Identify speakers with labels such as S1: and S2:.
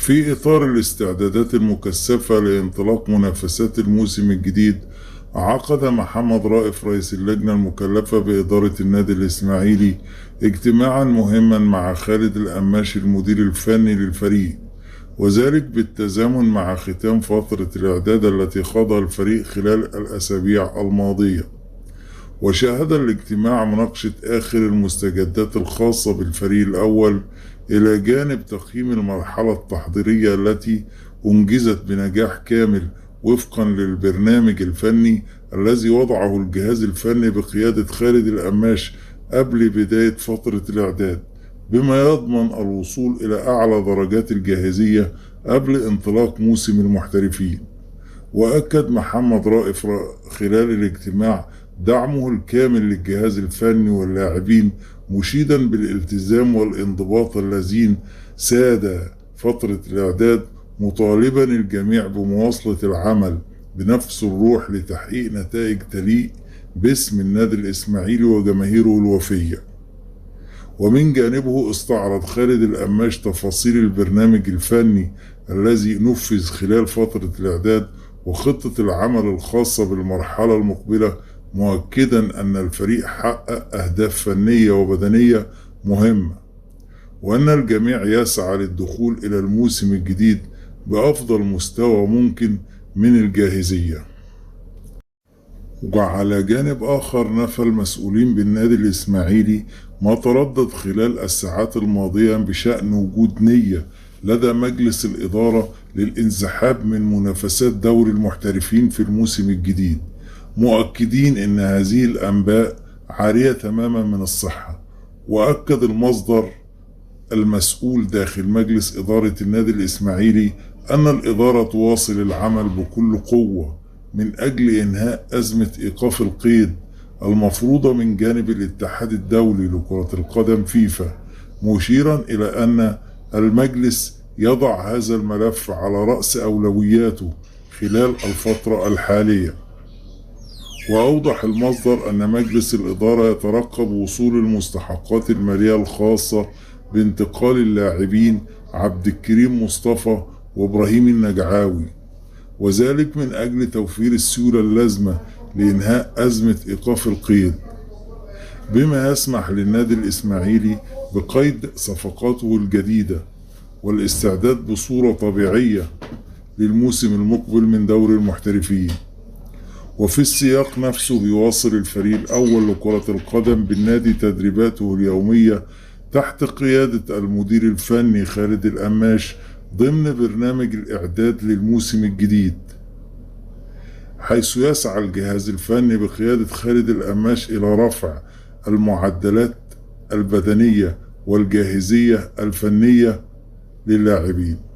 S1: في إطار الاستعدادات المكثفة لانطلاق منافسات الموسم الجديد، عقد محمد رائف رئيس اللجنة المكلفة بإدارة النادي الإسماعيلي اجتماعا مهما مع خالد القماشي المدير الفني للفريق، وذلك بالتزامن مع ختام فترة الإعداد التي خاضها الفريق خلال الأسابيع الماضية. وشهد الاجتماع مناقشة آخر المستجدات الخاصة بالفريق الأول إلى جانب تقييم المرحلة التحضيرية التي أنجزت بنجاح كامل وفقا للبرنامج الفني الذي وضعه الجهاز الفني بقيادة خالد القماش قبل بداية فترة الإعداد، بما يضمن الوصول إلى أعلى درجات الجاهزية قبل انطلاق موسم المحترفين. وأكد محمد رائف خلال الاجتماع دعمه الكامل للجهاز الفني واللاعبين، مشيدا بالالتزام والانضباط اللذين ساد فترة الإعداد، مطالبا الجميع بمواصلة العمل بنفس الروح لتحقيق نتائج تليق باسم النادي الإسماعيلي وجماهيره الوفية. ومن جانبه استعرض خالد القماش تفاصيل البرنامج الفني الذي نفذ خلال فترة الإعداد وخطة العمل الخاصة بالمرحلة المقبلة، مؤكدا أن الفريق حقق أهداف فنية وبدنية مهمة، وأن الجميع يسعى للدخول إلى الموسم الجديد بأفضل مستوى ممكن من الجاهزية. وعلى جانب آخر، نفى المسؤولين بالنادي الإسماعيلي ما تردد خلال الساعات الماضية بشأن وجود نية لدى مجلس الإدارة للانسحاب من منافسات دوري المحترفين في الموسم الجديد، مؤكدين أن هذه الأنباء عارية تماما من الصحة. وأكد المصدر المسؤول داخل مجلس إدارة النادي الإسماعيلي أن الإدارة تواصل العمل بكل قوة من أجل إنهاء أزمة إيقاف القيد المفروضة من جانب الاتحاد الدولي لكرة القدم فيفا، مشيرا إلى أن المجلس يضع هذا الملف على رأس أولوياته خلال الفترة الحالية. وأوضح المصدر أن مجلس الإدارة يترقب وصول المستحقات المالية الخاصة بانتقال اللاعبين عبد الكريم مصطفى وإبراهيم النجعاوي، وذلك من أجل توفير السيولة اللازمة لإنهاء أزمة إيقاف القيد، بما يسمح للنادي الإسماعيلي بقيد صفقاته الجديدة والاستعداد بصورة طبيعية للموسم المقبل من دوري المحترفين. وفي السياق نفسه بيواصل الفريق الأول لكرة القدم بالنادي تدريباته اليومية تحت قيادة المدير الفني خالد القماش ضمن برنامج الإعداد للموسم الجديد، حيث يسعى الجهاز الفني بقيادة خالد القماش إلى رفع المعدلات البدنية والجاهزية الفنية للاعبين.